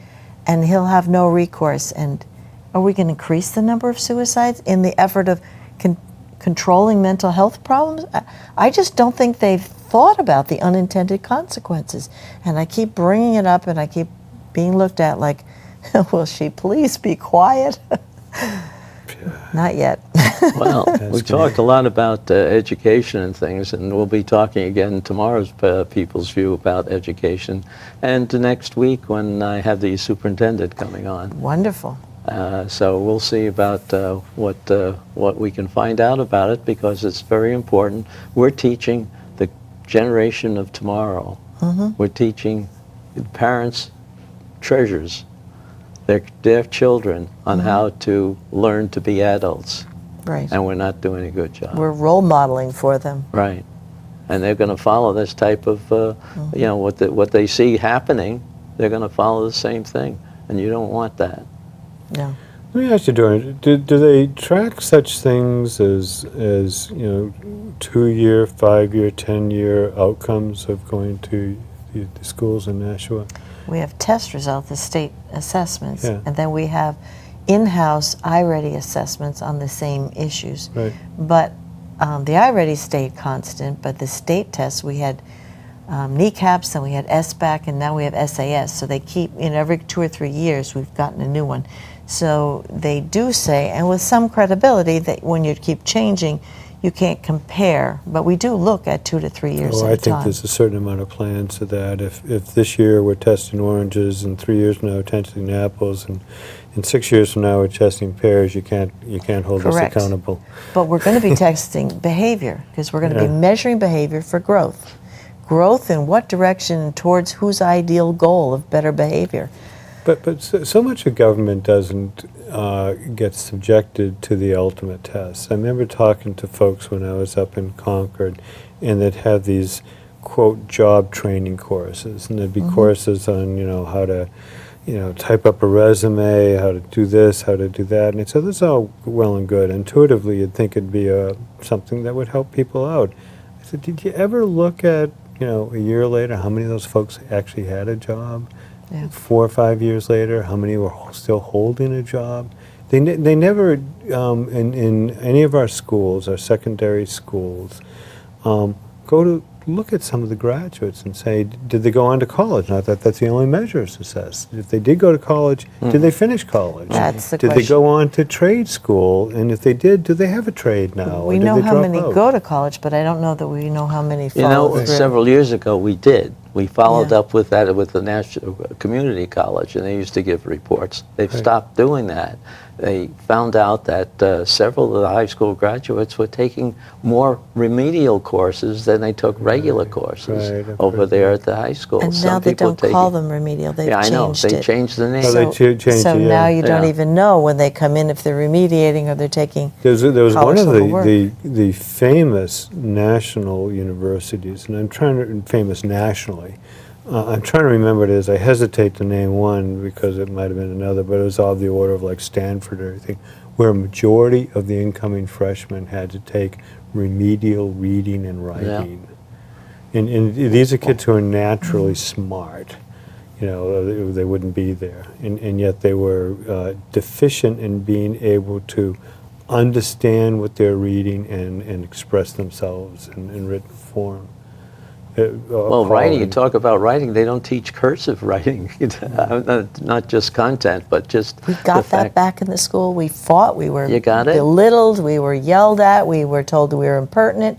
Speaker 3: and he'll have no recourse? And are we going to increase the number of suicides in the effort of controlling mental health problems? I just don't think they've thought about the unintended consequences. And I keep bringing it up, and I keep being looked at like, will she please be quiet? Not yet.
Speaker 1: Well, we talked a lot about education and things, and we'll be talking again tomorrow's People's View about education, and next week when I have the superintendent coming on.
Speaker 3: Wonderful.
Speaker 1: So we'll see about what we can find out about it, because it's very important. We're teaching the generation of tomorrow. We're teaching parents, treasures, their children on how to learn to be adults,
Speaker 3: Right.
Speaker 1: and we're not doing a good job.
Speaker 3: We're role modeling for them.
Speaker 1: Right, and they're going to follow this type of, you know, what they see happening. They're going to follow the same thing, and you don't want that.
Speaker 3: No.
Speaker 2: Let me ask you, Dorian, do they track such things as you know, 2-year, 5-year, 10-year outcomes of going to the schools in Nashua?
Speaker 3: We have test results, the state assessments,
Speaker 2: Yeah.
Speaker 3: and then we have in-house iReady assessments on the same issues.
Speaker 2: Right.
Speaker 3: But the iReady stayed constant, but the state tests, we had NECAPS, and we had SBAC, and now we have SAS. So they keep, you know, every 2 or 3 years we've gotten a new one. So they do say, and with some credibility, that when you keep changing, you can't compare, but we do look at 2 to 3 years
Speaker 2: Oh,
Speaker 3: at
Speaker 2: I
Speaker 3: a
Speaker 2: think
Speaker 3: time.
Speaker 2: there's a certain amount of plans to that. If this year we're testing oranges, and 3 years from now we're testing apples, and in 6 years from now we're testing pears, you can't hold
Speaker 3: Correct.
Speaker 2: us accountable.
Speaker 3: But we're going to be testing behavior, because we're going to be
Speaker 2: Yeah.
Speaker 3: measuring behavior for growth. Growth in what direction and towards whose ideal goal of better behavior.
Speaker 2: But so much of government doesn't get subjected to the ultimate tests. I remember talking to folks when I was up in Concord, and they'd have these, quote, job training courses, and there'd be courses on, you know, how to, you know, type up a resume, how to do this, how to do that, and so this is all well and good. Intuitively, you'd think it'd be something that would help people out. I said, did you ever look at, you know, a year later, how many of those folks actually had a job?
Speaker 3: Yeah.
Speaker 2: 4 or 5 years later, how many were still holding a job? They never, in any of our schools, our secondary schools, go to look at some of the graduates and say, did they go on to college? Not that that's the only measure of success. If they did go to college, did they finish college?
Speaker 3: That's the
Speaker 2: Did they
Speaker 3: question.
Speaker 2: go on to trade school? And if they did, do they have a trade now?
Speaker 3: We
Speaker 2: or did
Speaker 3: know
Speaker 2: they
Speaker 3: how
Speaker 2: drop
Speaker 3: many
Speaker 2: out?
Speaker 3: go to college, but I don't know that we know how many
Speaker 1: You
Speaker 3: follow
Speaker 1: know,
Speaker 3: through.
Speaker 1: several years ago we did. We followed
Speaker 3: Yeah.
Speaker 1: up with that with the National Community College, and they used to give reports. They've
Speaker 2: Right.
Speaker 1: stopped doing that. They found out that several of the high school graduates were taking more remedial courses than they took regular courses
Speaker 2: right, I've
Speaker 1: over
Speaker 2: heard
Speaker 1: there
Speaker 2: that.
Speaker 1: at the high school.
Speaker 3: And
Speaker 1: Some
Speaker 3: now they
Speaker 1: people
Speaker 3: don't call them remedial, they've
Speaker 1: Yeah, I know.
Speaker 3: changed
Speaker 1: They
Speaker 3: it.
Speaker 1: changed the name.
Speaker 2: Oh, they changed
Speaker 3: So
Speaker 2: it,
Speaker 3: now
Speaker 2: yeah.
Speaker 3: you don't
Speaker 1: Yeah.
Speaker 3: even know when they come in if they're remediating or they're taking
Speaker 2: There was one
Speaker 3: college
Speaker 2: of
Speaker 3: level work.
Speaker 2: the famous national universities, and famous nationally. I'm trying to remember what it is. I hesitate to name one because it might have been another, but it was of the order of like Stanford or anything, where a majority of the incoming freshmen had to take remedial reading and writing. And these are kids who are naturally smart. You know, they wouldn't be there. And yet they were deficient in being able to understand what they're reading and express themselves in written form.
Speaker 1: Well, writing, you talk about writing, they don't teach cursive writing. Not just content, but just
Speaker 3: We
Speaker 1: the
Speaker 3: got that
Speaker 1: fact-
Speaker 3: back in the school. We fought. We were
Speaker 1: You got it?
Speaker 3: belittled. We were yelled at. We were told that we were impertinent.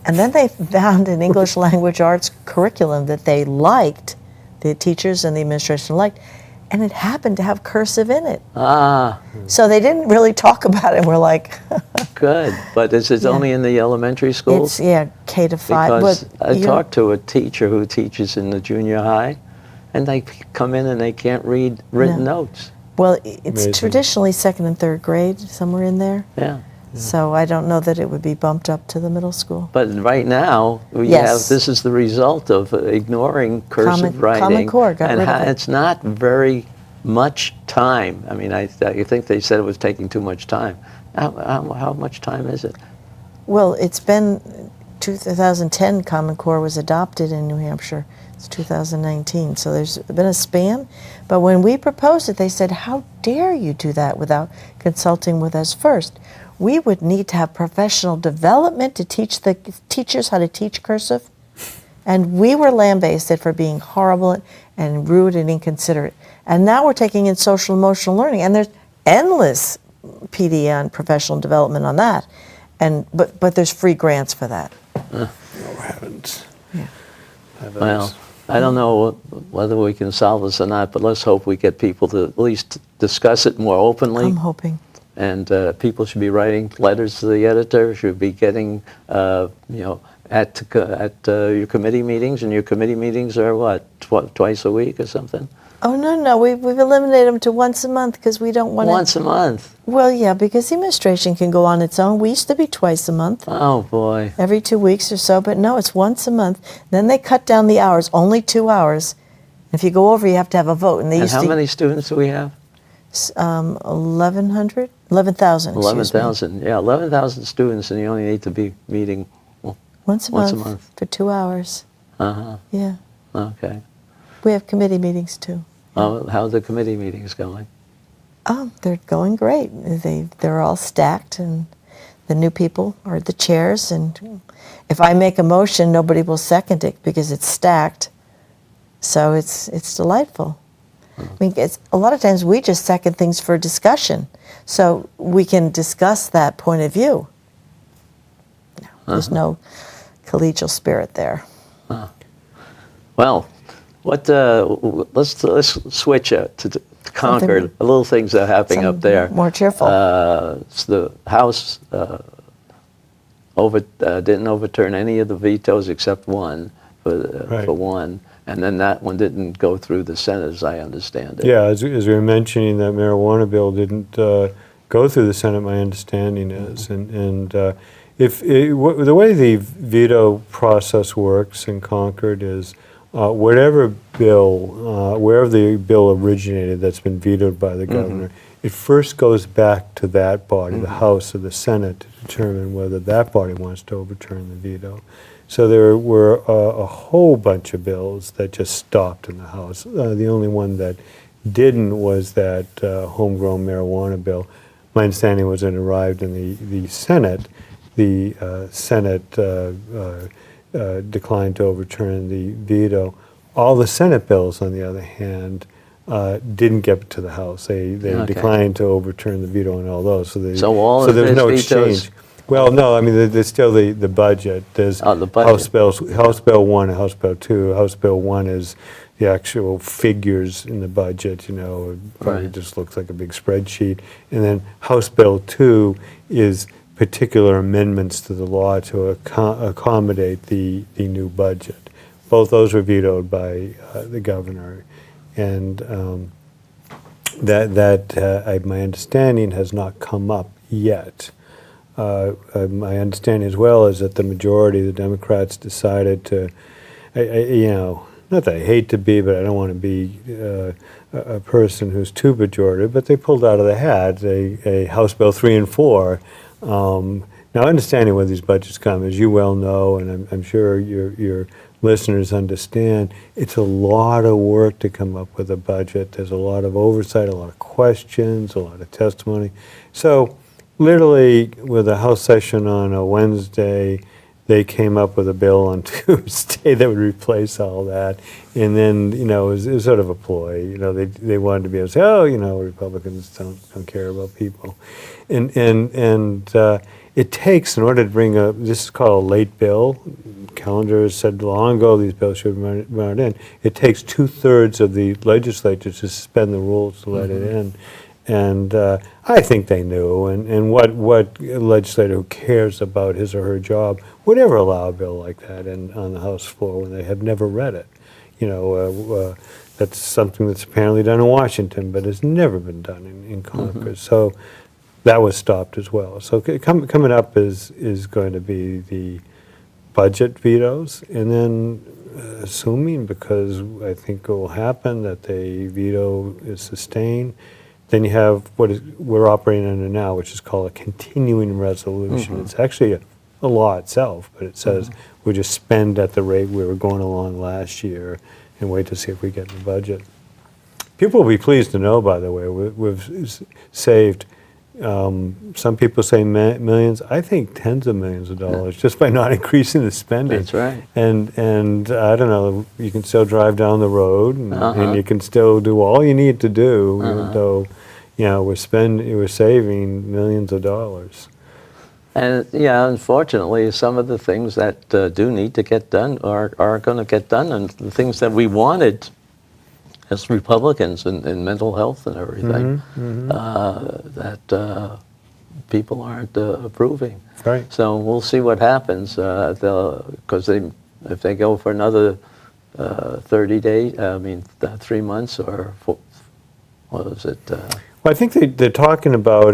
Speaker 3: And then they found an English language arts curriculum that they liked, the teachers and the administration liked, and it happened to have cursive in it.
Speaker 1: Ah,
Speaker 3: So they didn't really talk about it. And we're like,
Speaker 1: good. But is it
Speaker 3: Yeah.
Speaker 1: only in the elementary schools?
Speaker 3: it's, yeah, K to 5.
Speaker 1: Because
Speaker 3: but
Speaker 1: I
Speaker 3: you-
Speaker 1: talked to a teacher who teaches in the junior high, and they come in and they can't read written
Speaker 3: No.
Speaker 1: notes.
Speaker 3: Well, it's
Speaker 2: Amazing.
Speaker 3: traditionally 2nd and 3rd grade, somewhere in there.
Speaker 1: Yeah.
Speaker 3: So I don't know that it would be bumped up to the middle school.
Speaker 1: But right now, we
Speaker 3: Yes.
Speaker 1: have, this is the result of ignoring cursive
Speaker 3: Common
Speaker 1: writing.
Speaker 3: Core got
Speaker 1: and
Speaker 3: rid of it.
Speaker 1: it's not very much time. I mean, I think they said it was taking too much time. How much time is it?
Speaker 3: Well, it's been 2010 Common Core was adopted in New Hampshire. It's 2019, so there's been a span. But when we proposed it, they said, how dare you do that without consulting with us first? We would need to have professional development to teach the teachers how to teach cursive. And we were lambasted for being horrible and rude and inconsiderate. And now we're taking in social emotional learning, and there's endless PD on professional development on that. But there's free grants for that.
Speaker 2: Oh, heavens.
Speaker 3: Yeah.
Speaker 2: Heavens.
Speaker 1: Well, I don't know whether we can solve this or not, but let's hope we get people to at least discuss it more openly.
Speaker 3: I'm hoping.
Speaker 1: And people should be writing letters to the editor, should be getting, at your committee meetings, and your committee meetings are what, twice a week or something?
Speaker 3: Oh, no, we've eliminated them to once a month because we don't want to.
Speaker 1: Once a month?
Speaker 3: Well, yeah, because the administration can go on its own. We used to be twice a month,
Speaker 1: Oh, boy.
Speaker 3: every 2 weeks or so, but no, it's once a month. Then they cut down the hours, only 2 hours. If you go over, you have to have a vote. And they
Speaker 1: And
Speaker 3: used
Speaker 1: how
Speaker 3: to,
Speaker 1: many students do we have?
Speaker 3: 1,100? 11,000.
Speaker 1: 11,000. Yeah, 11,000 students, and you only need to be meeting.
Speaker 3: Once a
Speaker 1: Once a
Speaker 3: month,
Speaker 1: month.
Speaker 3: for 2 hours.
Speaker 1: Uh-huh.
Speaker 3: Yeah.
Speaker 1: Okay.
Speaker 3: We have committee meetings too.
Speaker 1: How are the committee meetings going?
Speaker 3: Oh, they're going great. They're all stacked, and the new people are the chairs. And if I make a motion, nobody will second it because it's stacked. So it's delightful. I mean, a lot of times we just second things for discussion, so we can discuss that point of view. No, there's no collegial spirit there.
Speaker 1: Well, let's switch to Concord. The little things that are happening up there.
Speaker 3: More cheerful.
Speaker 1: So the House didn't overturn any of the vetoes except one for one, and then that one didn't go through the Senate, as I understand it.
Speaker 2: Yeah, as we were mentioning, that marijuana bill didn't go through the Senate, my understanding is. The way the veto process works in Concord is whatever bill, wherever the bill originated that's been vetoed by the governor, it first goes back to that body, the House or the Senate, to determine whether that body wants to overturn the veto. So there were a whole bunch of bills that just stopped in the House. The only one that didn't was that homegrown marijuana bill. My understanding was it arrived in the Senate. The Senate declined to overturn the veto. All the Senate bills, on the other hand, didn't get to the House. They declined to overturn the veto on all those. So
Speaker 1: of
Speaker 2: there was
Speaker 1: his
Speaker 2: no
Speaker 1: vetoes-
Speaker 2: exchange. Well, no, I mean, there's still the budget. There's
Speaker 1: the budget.
Speaker 2: House Bill 1 and House Bill 2. House Bill 1 is the actual figures in the budget, it probably
Speaker 1: Right.
Speaker 2: just looks like a big spreadsheet. And then House Bill 2 is particular amendments to the law to accommodate the new budget. Both those were vetoed by the governor. And my understanding has not come up yet. My understanding as well is that the majority, the Democrats, decided to, not that I hate to be, but I don't want to be a person who's too pejorative, but they pulled out of the hat a House Bill 3 and 4. Now, understanding where these budgets come, as you well know, and I'm sure your listeners understand, it's a lot of work to come up with a budget. There's a lot of oversight, a lot of questions, a lot of testimony. So literally, with a House session on a Wednesday, they came up with a bill on Tuesday that would replace all that. And then, it was sort of a ploy. They wanted to be able to say, Republicans don't care about people. And it takes, in order to bring this is called a late bill. Calendar said long ago these bills should be run in. It takes 2/3 of the legislature to suspend the rules to let it in. And I think they knew, and what legislator who cares about his or her job would ever allow a bill like that on the House floor when they have never read it? That's something that's apparently done in Washington, but has never been done in Congress. So that was stopped as well. So coming up is going to be the budget vetoes, and then assuming, because I think it will happen, that the veto is sustained, then you have what we're operating under now, which is called a continuing resolution. It's actually a law itself, but it says we just spend at the rate we were going along last year and wait to see if we get in the budget. People will be pleased to know, by the way, we've saved Some people say millions. I think tens of millions of dollars just by not increasing the spending.
Speaker 1: That's right.
Speaker 2: And I don't know. You can still drive down the road, and
Speaker 1: Uh-huh.
Speaker 2: you can still do all you need to do,
Speaker 1: Uh-huh.
Speaker 2: even though, we're saving millions of dollars.
Speaker 1: And yeah, unfortunately, some of the things that do need to get done are going to get done, and the things that we wanted as Republicans in mental health and everything, that people aren't approving.
Speaker 2: Right.
Speaker 1: So we'll see what happens. Because if they go for another 30 days, 3 months or what was it?
Speaker 2: Well, I think they're talking about,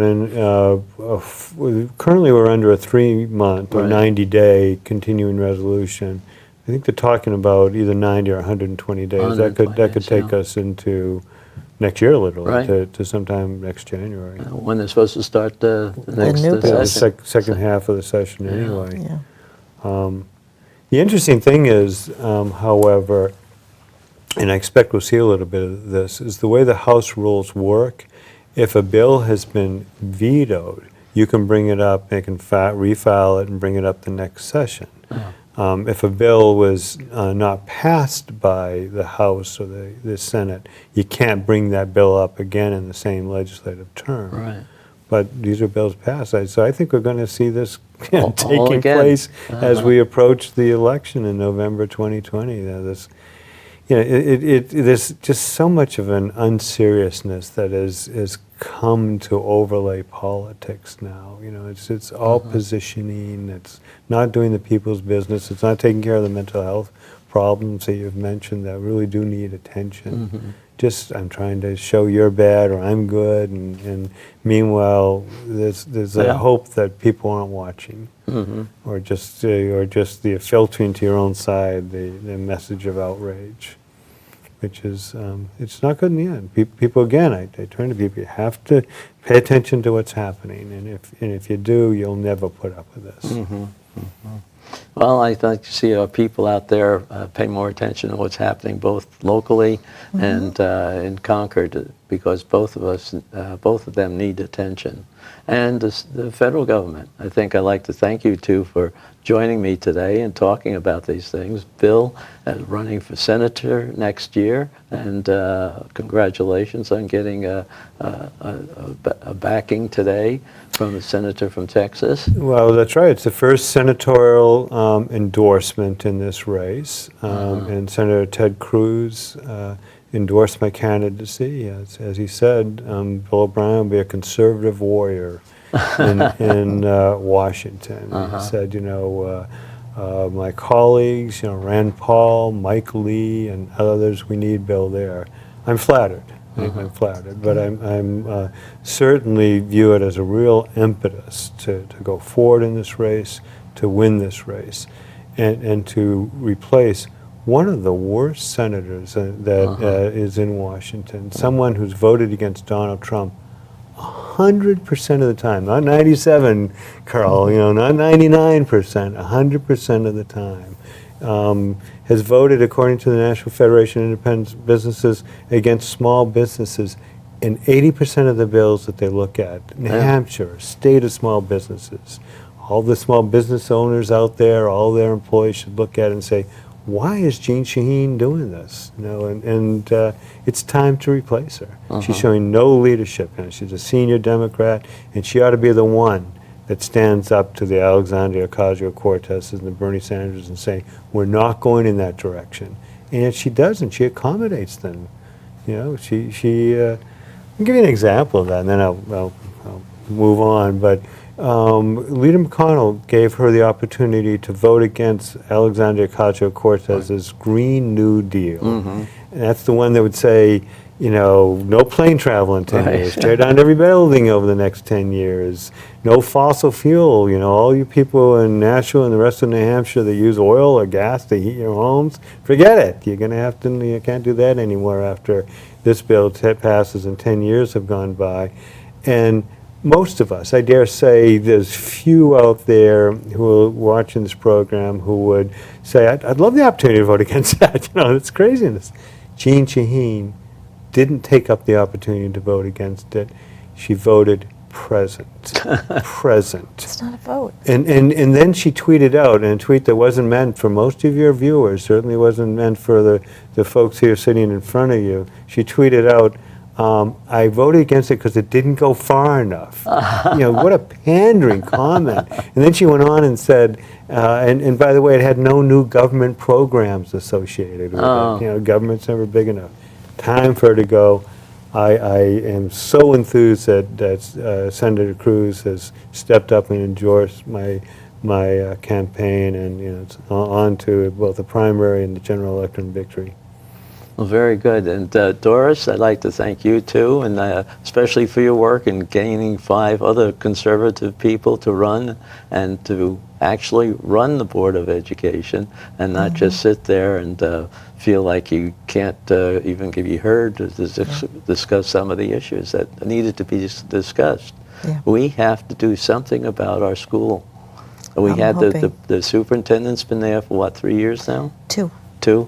Speaker 2: currently we're under a 3-month or
Speaker 1: Right.
Speaker 2: 90-day continuing resolution. I think they're talking about either 90 or 120 days. That could
Speaker 1: 120 days,
Speaker 2: take
Speaker 1: yeah.
Speaker 2: us into next year, literally,
Speaker 1: Right.
Speaker 2: to sometime next January.
Speaker 1: When they're supposed to start the next
Speaker 3: new bill.
Speaker 2: The
Speaker 1: session.
Speaker 2: second half of the session,
Speaker 1: Yeah.
Speaker 2: anyway.
Speaker 3: Yeah.
Speaker 2: The interesting thing is, however, and I expect we'll see a little bit of this, is the way the House rules work. If a bill has been vetoed, you can bring it up, they can refile it and bring it up the next session. If a bill was not passed by the House or the Senate, you can't bring that bill up again in the same legislative term.
Speaker 1: Right.
Speaker 2: But these are bills passed. So I think we're going to see this
Speaker 1: All
Speaker 2: taking
Speaker 1: again.
Speaker 2: place as we approach the election in November 2020. There's just so much of an unseriousness that has come to overlay politics now. It's all positioning. It's not doing the people's business. It's not taking care of the mental health problems that you've mentioned that really do need attention. Just I'm trying to show you're bad or I'm good, and meanwhile there's
Speaker 1: Yeah.
Speaker 2: a hope that people aren't watching, or just the filtering to your own side the message of outrage, which is it's not good in the end. People again, I turn to people. You have to pay attention to what's happening, and if you do, you'll never put up with this.
Speaker 1: Well, I like to see our people out there pay more attention to what's happening both locally and in Concord, because both of them need attention. And the federal government. I think I'd like to thank you two for joining me today and talking about these things. Bill, running for senator next year, and congratulations on getting a backing today from the senator from Texas.
Speaker 2: Well, that's right. It's the first senatorial endorsement in this race, and Senator Ted Cruz endorsed my candidacy. As he said, Bill O'Brien will be a conservative warrior in Washington. He said, my colleagues, Rand Paul, Mike Lee, and others, we need Bill there. I'm flattered. I'm flattered, but I'm certainly view it as a real impetus to go forward in this race, to win this race, and to replace one of the worst senators that is in Washington, someone who's voted against Donald Trump 100% of the time, not 97, Carl, not 99%, 100% of the time. Has voted, according to the National Federation of Independent Businesses, against small businesses in 80% of the bills that they look at. New Hampshire, state of small businesses. All the small business owners out there, all their employees should look at it and say, why is Jeanne Shaheen doing this? And it's time to replace her. She's showing no leadership. She's a senior Democrat, and she ought to be the one that stands up to the Alexandria Ocasio-Cortez and the Bernie Sanders and say, we're not going in that direction. And yet she doesn't. She accommodates them. I'll give you an example of that, and then I'll move on. But Leader McConnell gave her the opportunity to vote against Alexandria Ocasio-Cortez's Green New Deal. And that's the one that would say, no plane travel in 10 years, tear down every building over the next 10 years, no fossil fuel, all you people in Nashua and the rest of New Hampshire that use oil or gas to heat your homes, forget it. You're going to have to, you can't do that anymore after this bill passes and 10 years have gone by. And most of us, I dare say, there's few out there who are watching this program who would say, I'd love the opportunity to vote against that. It's craziness. Jeanne Shaheen didn't take up the opportunity to vote against it. She voted present. Present.
Speaker 3: It's not a vote.
Speaker 2: And then she tweeted out, in a tweet that wasn't meant for most of your viewers, certainly wasn't meant for the folks here sitting in front of you. She tweeted out, I voted against it because it didn't go far enough. What a pandering comment. And then she went on and said, and by the way, it had no new government programs associated with it. Government's never big enough. Time for her to go. I am so enthused that Senator Cruz has stepped up and endorsed my campaign, and it's on to both the primary and the general election victory.
Speaker 1: Well, very good. And Doris, I'd like to thank you too, and especially for your work in gaining 5 other conservative people to run and to actually run the Board of Education and not just sit there and feel like you can't even be heard to discuss some of the issues that needed to be discussed.
Speaker 3: Yeah.
Speaker 1: We have to do something about our school. We
Speaker 3: I'm
Speaker 1: had
Speaker 3: hoping.
Speaker 1: the superintendent's been there for what, 3 years now?
Speaker 3: 2.
Speaker 1: 2?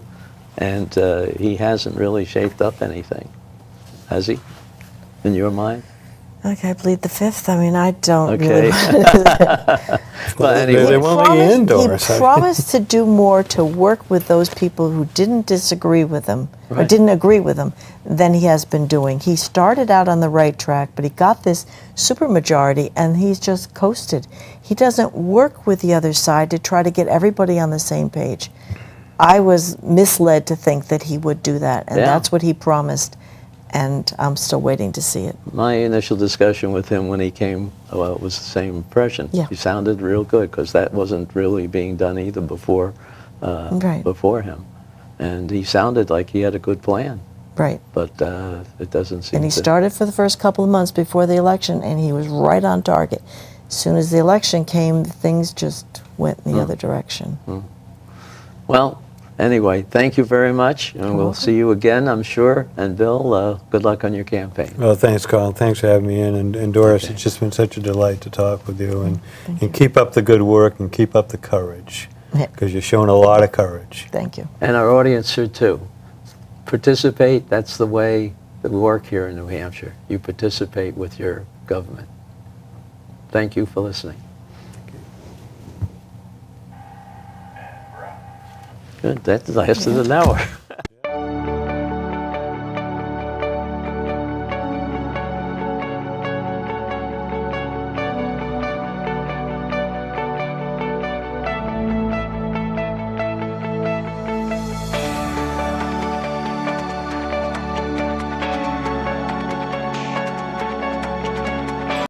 Speaker 1: And he hasn't really shaped up anything, has he, in your mind?
Speaker 3: Okay, I plead the 5th. I mean, I don't
Speaker 1: Okay.
Speaker 3: really.
Speaker 1: But anyway,
Speaker 2: They won't let you in, Doris.
Speaker 3: He promised to do more to work with those people who didn't disagree with him or
Speaker 1: Right.
Speaker 3: didn't agree with him than he has been doing. He started out on the right track, but he got this supermajority and he's just coasted. He doesn't work with the other side to try to get everybody on the same page. I was misled to think that he would do that, and
Speaker 1: Yeah.
Speaker 3: that's what he promised, and I'm still waiting to see it.
Speaker 1: my initial discussion with him when he came, well, it was the same impression.
Speaker 3: Yeah.
Speaker 1: He sounded real good, because that wasn't really being done either before him. And he sounded like he had a good plan,
Speaker 3: Right.
Speaker 1: but it doesn't seem
Speaker 3: And he
Speaker 1: to.
Speaker 3: started for the first couple of months before the election, and he was right on target. As soon as the election came, things just went in the other direction.
Speaker 1: Well, anyway, thank you very much, and we'll see you again, I'm sure. And Bill, good luck on your campaign.
Speaker 2: Well, thanks, Carl. Thanks for having me in. And Doris, it's just been such a delight to talk with you. And keep up the good work and keep up the courage,
Speaker 3: Yeah.
Speaker 2: because you're showing a lot of courage.
Speaker 3: Thank you.
Speaker 1: And our audience should too. Participate, that's the way that we work here in New Hampshire. You participate with your government. Thank you for listening. Good, that lasted an hour.